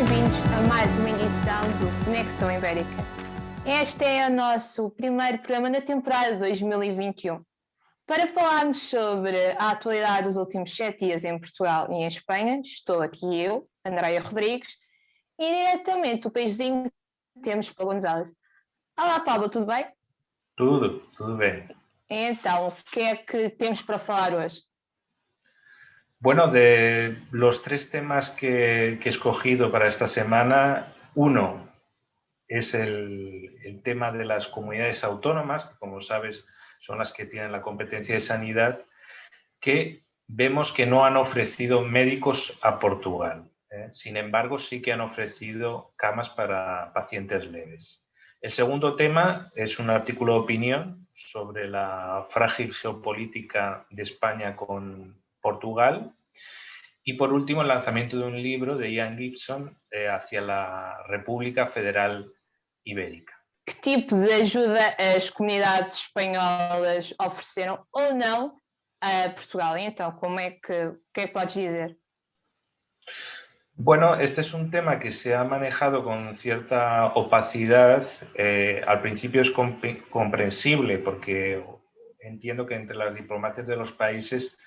bem-vindos a mais uma edição do Conexão Ibérica. Este é o nosso primeiro programa na temporada 2021. Para falarmos sobre a atualidade dos últimos 7 dias em Portugal e em Espanha, estou aqui eu, Andreia Rodrigues, e diretamente do paísinho temos Paulo Gonzalez. Olá, Paulo, tudo bem? Tudo bem. Então, o que é que temos para falar hoje? Bueno, de los 3 temas que he escogido para esta semana, uno es el tema de las comunidades autónomas, que como sabes son las que tienen la competencia de sanidad, que vemos que no han ofrecido médicos a Portugal. Sin embargo, sí que han ofrecido camas para pacientes leves. El segundo tema es un artículo de opinión sobre la frágil geopolítica de España con Portugal. Y por último, el lanzamiento de un libro de Ian Gibson hacia la República Federal Ibérica. Que tipo de ajuda as comunidades espanholas ofereceram ou não a Portugal? Então, o que é que podes dizer? Bueno, este es un tema que se ha manejado con cierta opacidad. Al principio es comprensible porque entiendo que entre las diplomacias de los países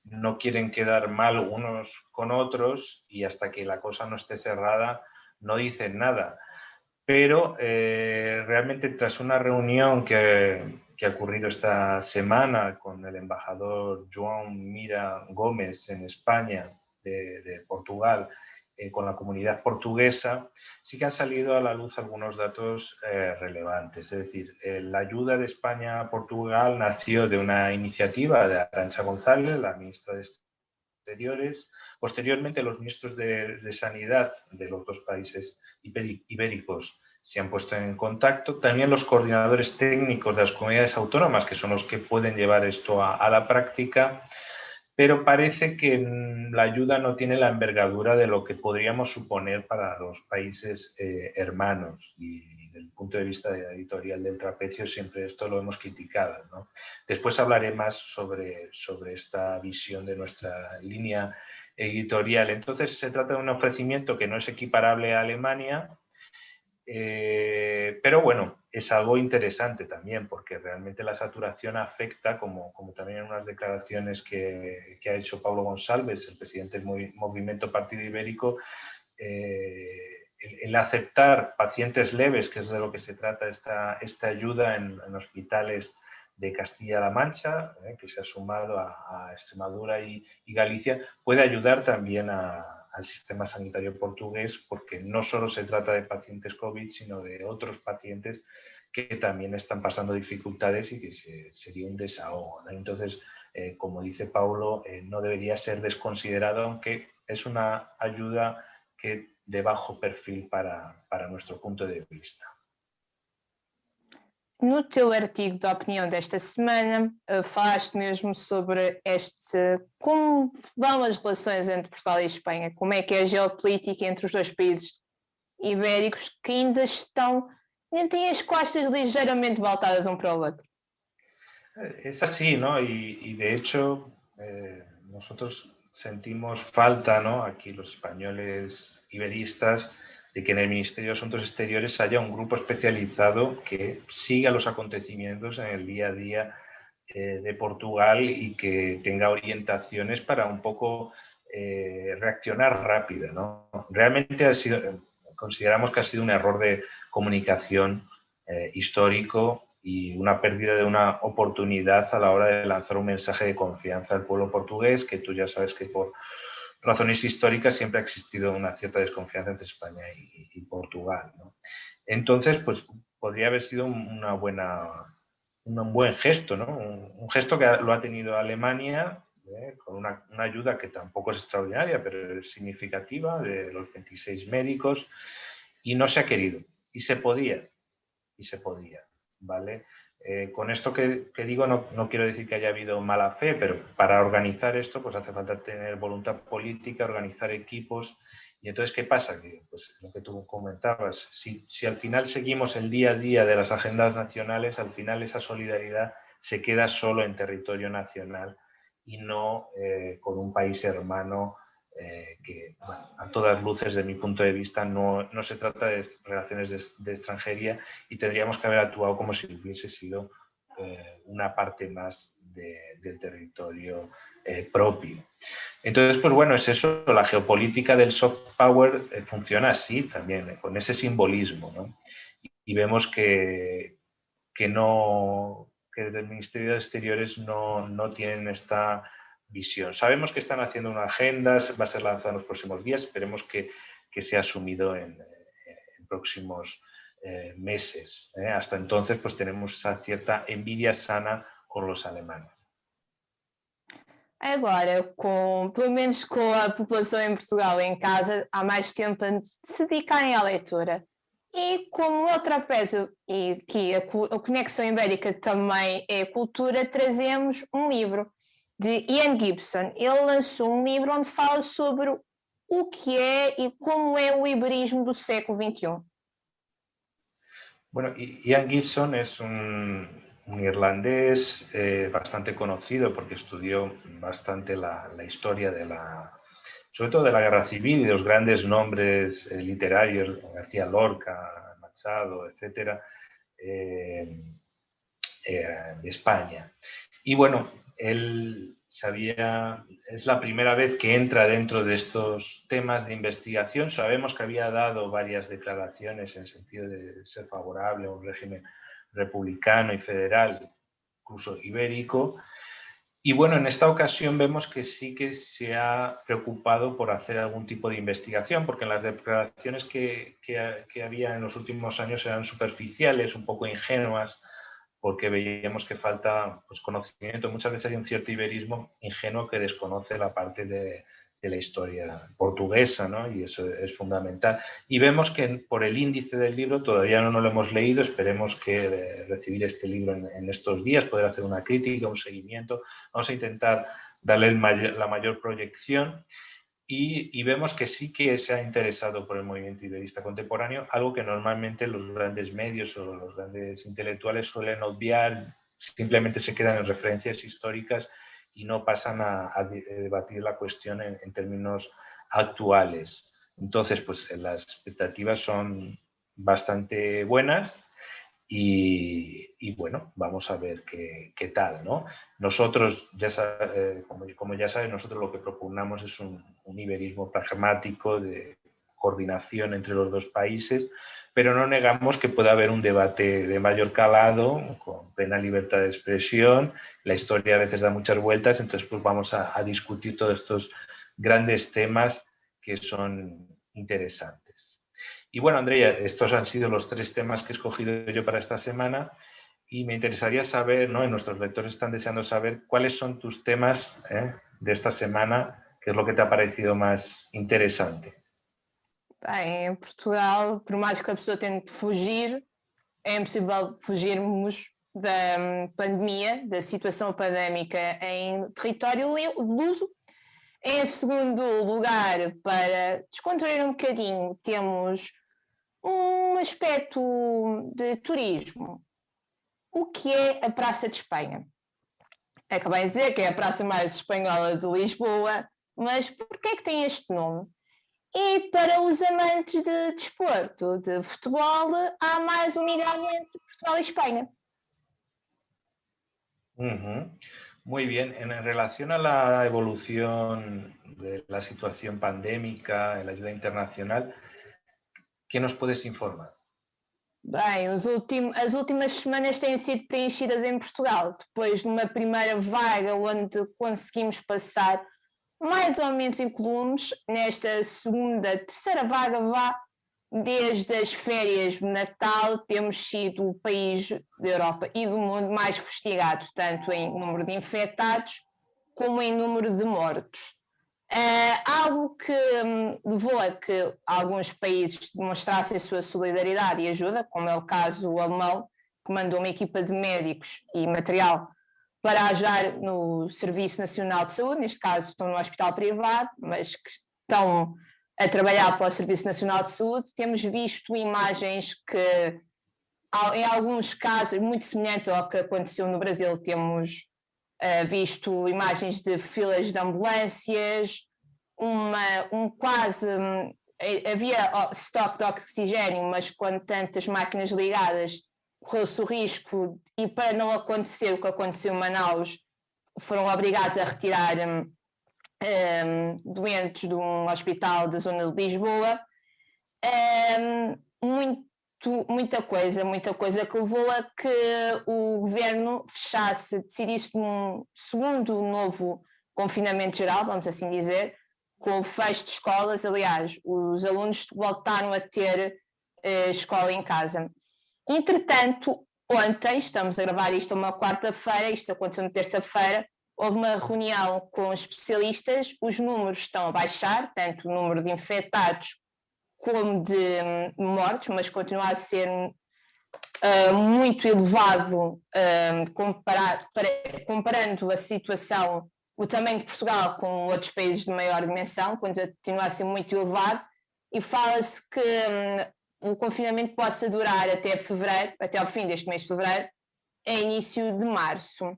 no quieren quedar mal unos con otros y hasta que la cosa no esté cerrada no dicen nada. Pero realmente tras una reunión que ha ocurrido esta semana con el embajador Joan Mira Gómez en España de Portugal, con la comunidad portuguesa, sí que han salido a la luz algunos datos relevantes. Es decir, la ayuda de España a Portugal nació de una iniciativa de Arantxa González, la ministra de Exteriores. Posteriormente, los ministros de Sanidad de los dos países ibéricos se han puesto en contacto. También los coordinadores técnicos de las comunidades autónomas, que son los que pueden llevar esto a la práctica. Pero parece que la ayuda no tiene la envergadura de lo que podríamos suponer para los países hermanos. Y desde el punto de vista de la editorial del Trapecio siempre esto lo hemos criticado, ¿no? Después hablaré más sobre esta visión de nuestra línea editorial. Entonces se trata de un ofrecimiento que no es equiparable a Alemania, pero bueno, es algo interesante también porque realmente la saturación afecta, como también en unas declaraciones que ha hecho Paulo Gonçalves, el presidente del Movimiento Partido Ibérico, el aceptar pacientes leves, que es de lo que se trata esta ayuda en hospitales de Castilla-La Mancha, que se ha sumado a Extremadura y Galicia, puede ayudar también al sistema sanitario portugués, porque no solo se trata de pacientes COVID, sino de otros pacientes que también están pasando dificultades y que sería un desahogo, ¿no? Entonces, como dice Paulo, no debería ser desconsiderado, aunque es una ayuda que de bajo perfil para nuestro punto de vista. No teu artigo de opinião desta semana, falaste mesmo sobre como vão as relações entre Portugal e Espanha, como é que é a geopolítica entre os dois países ibéricos que ainda têm as costas ligeiramente voltadas um para o outro. Es así, ¿no? Y de hecho, nosotros sentimos falta, ¿no? Aquí los españoles iberistas, de que en el Ministerio de Asuntos Exteriores haya un grupo especializado que siga los acontecimientos en el día a día de Portugal y que tenga orientaciones para un poco reaccionar rápido, ¿no? Realmente consideramos que ha sido un error de comunicación histórico y una pérdida de una oportunidad a la hora de lanzar un mensaje de confianza al pueblo portugués, que tú ya sabes que por razones históricas siempre ha existido una cierta desconfianza entre España y Portugal, ¿no? Entonces, pues podría haber sido un buen gesto, ¿no? Un gesto que lo ha tenido Alemania, con una ayuda que tampoco es extraordinaria, pero es significativa, de los 26 médicos, y no se ha querido. Y se podía, ¿vale? Con esto que digo no quiero decir que haya habido mala fe, pero para organizar esto pues hace falta tener voluntad política, organizar equipos. Y entonces, ¿qué pasa? Que, pues, lo que tú comentabas, si al final seguimos el día a día de las agendas nacionales, al final esa solidaridad se queda solo en territorio nacional y no con un país hermano que bueno, a todas luces, desde mi punto de vista, no se trata de relaciones de extranjería y tendríamos que haber actuado como si hubiese sido una parte más del territorio propio. Entonces, pues bueno, es eso, la geopolítica del soft power funciona así también, con ese simbolismo, ¿no? Y vemos que desde el Ministerio de Exteriores no tienen esta visión. Sabemos que están haciendo una agenda, va a ser lanzada en los próximos días, esperemos que sea asumido en próximos meses. Hasta entonces, pues tenemos esa cierta envidia sana con los alemanes. Agora, pelo menos com a população em Portugal em casa, há mais tempo a se dedicarem à leitura. E como outra peça, e que a Conexão Ibérica também é cultura, trazemos um livro de Ian Gibson. Ele lançou um livro onde fala sobre o que é e como é o iberismo do século XXI. Bueno, Ian Gibson es un irlandés bastante conocido porque estudió bastante la historia sobre todo de la Guerra Civil y de los grandes nombres literarios, García Lorca, Machado, etcétera, de España. Y bueno, él es la primera vez que entra dentro de estos temas de investigación. Sabemos que había dado varias declaraciones en sentido de ser favorable a un régimen republicano y federal, incluso ibérico. Y bueno, en esta ocasión vemos que sí que se ha preocupado por hacer algún tipo de investigación, porque las declaraciones que había en los últimos años eran superficiales, un poco ingenuas, porque veíamos que falta pues, conocimiento. Muchas veces hay un cierto iberismo ingenuo que desconoce la parte de la historia portuguesa, ¿no? Y eso es fundamental. Y vemos que por el índice del libro, todavía no lo hemos leído, esperemos que recibir este libro en estos días, poder hacer una crítica, un seguimiento. Vamos a intentar darle la mayor proyección. Y vemos que sí que se ha interesado por el movimiento iberista contemporáneo, algo que normalmente los grandes medios o los grandes intelectuales suelen obviar, simplemente se quedan en referencias históricas y no pasan a debatir la cuestión en términos actuales. Entonces, pues las expectativas son bastante buenas. Y bueno, vamos a ver qué tal, ¿no? Nosotros, como ya saben, nosotros lo que propugnamos es un iberismo pragmático de coordinación entre los dos países, pero no negamos que pueda haber un debate de mayor calado, con plena libertad de expresión. La historia a veces da muchas vueltas, entonces pues vamos a discutir todos estos grandes temas que son interesantes. Y bueno, Andrea, estos han sido los 3 temas que he escogido yo para esta semana y me interesaría saber, ¿no? Y nuestros lectores están deseando saber cuáles son tus temas de esta semana, qué es lo que te ha parecido más interesante. Bem, em Portugal, por mais que a pessoa tente fugir, é impossível fugirmos da pandemia, da situação pandémica em território luso. Em segundo lugar, para descontrair um bocadinho, temos um aspecto de turismo. O que é a Praça de Espanha? Acabei de dizer que é a praça mais espanhola de Lisboa, mas porquê é que tem este nome? E para os amantes de desporto, de futebol, há mais um migalho entre Portugal y España. Muy bien. En relación a la evolución de la situación pandémica, en la ayuda internacional, ¿qué nos puedes informar? Bem, as últimas semanas têm sido preenchidas em Portugal, depois de uma primeira vaga onde conseguimos passar mais ou menos incolumes. Nesta segunda, terceira vaga, desde as férias de Natal, temos sido o país da Europa e do mundo mais fustigado, tanto em número de infectados como em número de mortos. Algo que levou a que alguns países demonstrassem a sua solidariedade e ajuda, como é o caso alemão, que mandou uma equipa de médicos e material para ajudar no Serviço Nacional de Saúde, neste caso estão no hospital privado, mas que estão a trabalhar para o Serviço Nacional de Saúde. Temos visto imagens que, em alguns casos, muito semelhantes ao que aconteceu no Brasil, temos visto imagens de filas de ambulâncias, havia estoque de oxigênio, mas com tantas máquinas ligadas, correu-se o risco, e para não acontecer o que aconteceu em Manaus, foram obrigados a retirar doentes de um hospital da zona de Lisboa. Muita coisa que levou a que o governo decidisse um segundo novo confinamento geral, vamos assim dizer, com o fecho de escolas. Aliás, os alunos voltaram a ter escola em casa. Entretanto, ontem, estamos a gravar isto uma quarta-feira, isto aconteceu na terça-feira, houve uma reunião com especialistas, os números estão a baixar, tanto o número de infectados como de mortes, mas continua a ser muito elevado, comparando a situação, o tamanho de Portugal com outros países de maior dimensão, continua a ser muito elevado, e fala-se que o confinamento possa durar até fevereiro, até ao fim deste mês de fevereiro, a início de março.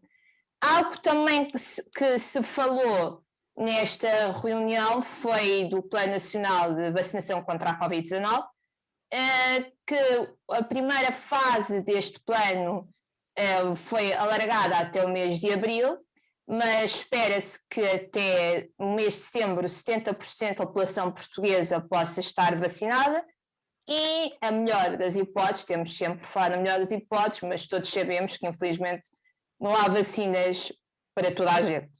Algo também que se falou nesta reunião foi do Plano Nacional de Vacinação contra a Covid-19, que a primeira fase deste plano foi alargada até o mês de abril, mas espera-se que até o mês de setembro 70% da população portuguesa possa estar vacinada, e a melhor das hipóteses, temos sempre a falar na melhor das hipóteses, mas todos sabemos que infelizmente não há vacinas para toda a gente.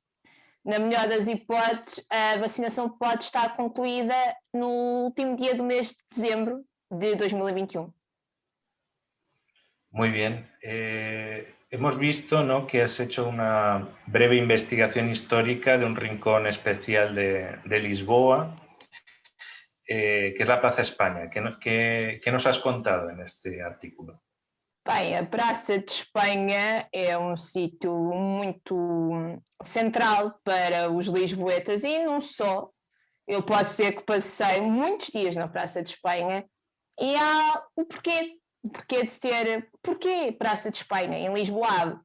Na melhor das hipóteses, a vacinação pode estar concluída no último dia do mês de dezembro de 2021. Muy bien. Hemos visto, ¿no?, que has hecho una breve investigación histórica de un rincón especial de Lisboa, que es la Plaza España. ¿Qué nos has contado en este artículo? Bem, a Praça de Espanha é um sítio muito central para os lisboetas, e não só. Eu posso dizer que passei muitos dias na Praça de Espanha, e há o porquê porquê Praça de Espanha? Em Lisboa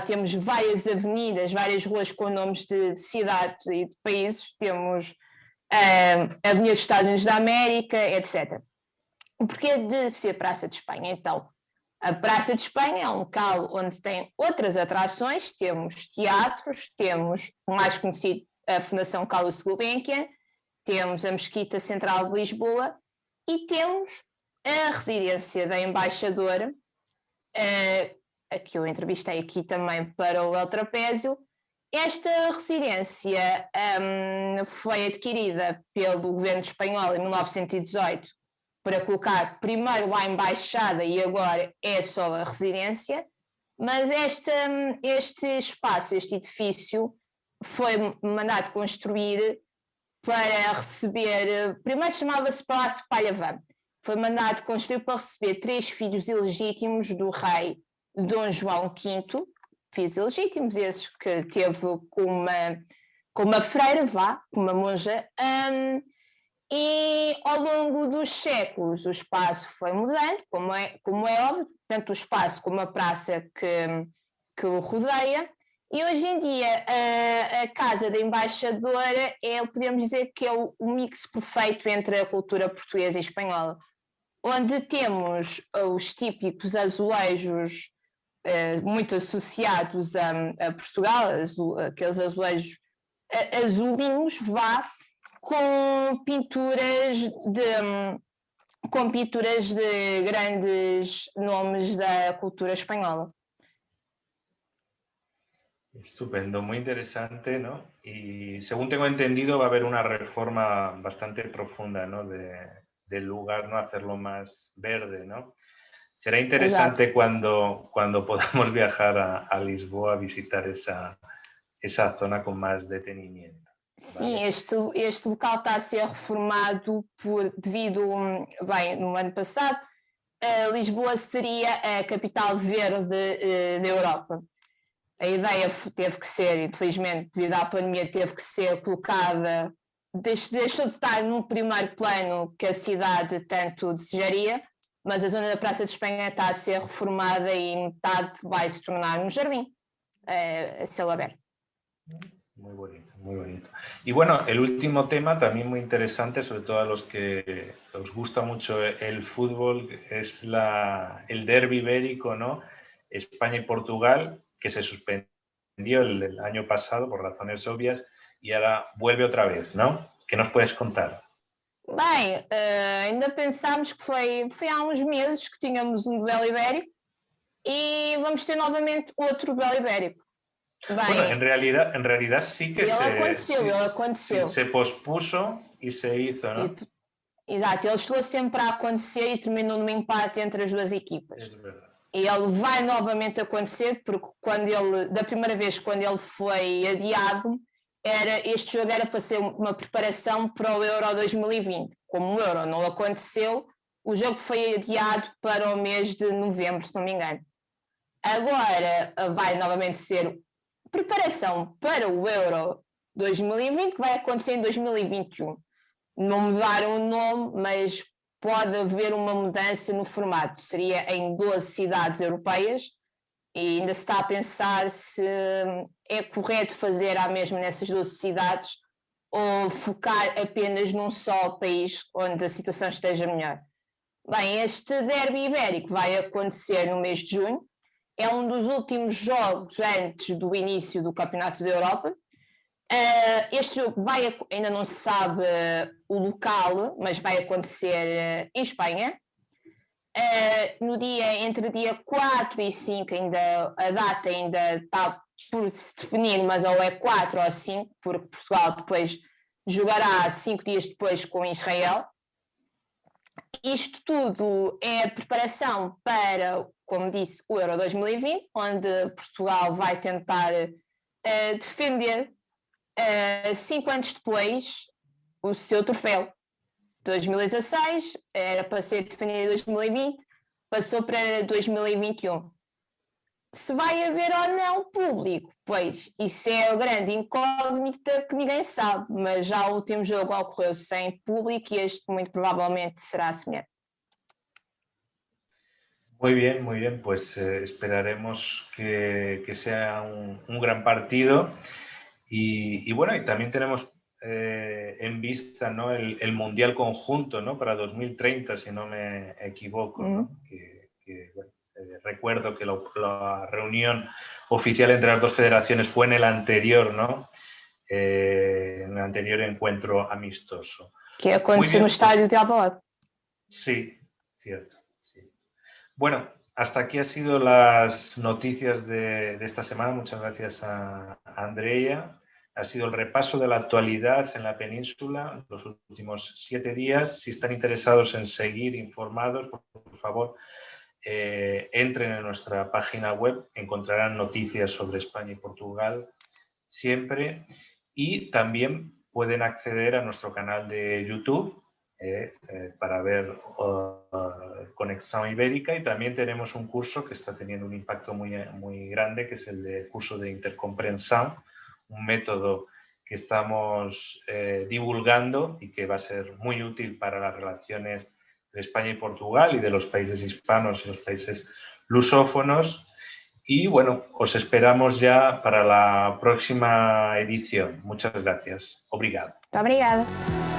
temos várias avenidas, várias ruas com nomes de cidades e de países, temos a Avenida dos Estados Unidos da América, etc. O porquê de ser Praça de Espanha? Então, a Praça de Espanha é um local onde tem outras atrações, temos teatros, temos o mais conhecido, a Fundação Carlos Gulbenkian, temos a Mesquita Central de Lisboa e temos a residência da embaixadora, a que eu entrevistei aqui também para o El Trapézio. Esta residência foi adquirida pelo governo espanhol em 1918 para colocar primeiro a embaixada e agora é só a residência, mas este espaço, este edifício, foi mandado construir para receber, primeiro chamava-se Palácio Palhavã, foi mandado construir para receber 3 filhos ilegítimos do rei Dom João V, filhos ilegítimos esses que teve com uma freira, com uma monja, e ao longo dos séculos o espaço foi mudando, como é óbvio, tanto o espaço como a praça que o rodeia, e hoje em dia a Casa da Embaixadora podemos dizer que é o mix perfeito entre a cultura portuguesa e espanhola, onde temos os típicos azulejos muito associados a Portugal, aqueles azulejos azulinhos, com pinturas de grandes nomes da cultura espanhola. Estupendo, muy interesante, ¿no? Y según tengo entendido va a haber una reforma bastante profunda, ¿no?, del lugar, ¿no?, hacerlo más verde, ¿no? Será interesante cuando podamos viajar a Lisboa a visitar esa zona con más detenimiento. Sim, este local está a ser reformado no ano passado, Lisboa seria a capital verde da Europa. A ideia teve que ser, infelizmente, devido à pandemia, teve que ser colocada, deixou de estar num primeiro plano que a cidade tanto desejaria, mas a zona da Praça de Espanha está a ser reformada e metade vai se tornar um jardim a céu aberto. Muy bonito, muy bonito. Y bueno, el último tema también muy interesante, sobre todo a los que os gusta mucho el fútbol, es el derbi ibérico, ¿no? España y Portugal, que se suspendió el año pasado por razones obvias y ahora vuelve otra vez, ¿no? ¿Qué nos puedes contar? Bem, ainda pensámos que foi há uns meses que tínhamos um duelo ibérico e vamos ter novamente outro duelo ibérico. Bueno, Bem, en realidad sí que ele aconteceu. se pospuso y se hizo, ¿no? Exato, ele chegou sempre a acontecer e terminou num empate entre as duas equipas. Es verdad. E ele vai novamente acontecer, porque da primeira vez, quando ele foi adiado, este jogo era para ser uma preparação para o Euro 2020. Como o Euro não aconteceu, o jogo foi adiado para o mês de novembro, se não me engano. Agora vai novamente ser preparação para o Euro 2020, que vai acontecer em 2021. Não mudaram o nome, mas pode haver uma mudança no formato. Seria em 12 cidades europeias e ainda se está a pensar se é correto fazer a mesma nessas 12 cidades ou focar apenas num só país onde a situação esteja melhor. Bem, este derby ibérico vai acontecer no mês de junho. É um dos últimos jogos antes do início do Campeonato da Europa. Este jogo ainda não se sabe o local, mas vai acontecer em Espanha. Entre o dia 4 e 5, a data ainda está por se definir, mas ou é 4 ou 5, porque Portugal depois jogará 5 dias depois com Israel. Isto tudo é a preparação para, como disse, o Euro 2020, onde Portugal vai tentar defender 5 anos depois o seu troféu. 2016 era para ser defendido em 2020, passou para 2021. Se vai haver ou não público, pois isso é a grande incógnita que ninguém sabe, mas já o último jogo ocorreu sem público e este muito provavelmente será semelhante. Muy bien, pues esperaremos que sea un gran partido y bueno, y también tenemos en vista, ¿no? el Mundial Conjunto, ¿no? Para 2030, si no me equivoco, ¿no? Bueno, recuerdo que la reunión oficial entre las dos federaciones fue en el anterior, ¿no? En el anterior encuentro amistoso. Que aconteceu no estádio de Alvalade. Sí, cierto. Sí. Bueno, hasta aquí han sido las noticias de esta semana. Muchas gracias a Andrea. Ha sido el repaso de la actualidad en la península los últimos 7 días. Si están interesados en seguir informados, por favor, entren en nuestra página web. Encontrarán noticias sobre España y Portugal siempre. Y también pueden acceder a nuestro canal de YouTube para ver Conexión Ibérica, y también tenemos un curso que está teniendo un impacto muy grande, que es el curso de intercomprensión, un método que estamos divulgando y que va a ser muy útil para las relaciones de España y Portugal y de los países hispanos y los países lusófonos. Y bueno, os esperamos ya para la próxima edición. Muchas gracias. Obrigado. Muito obrigada.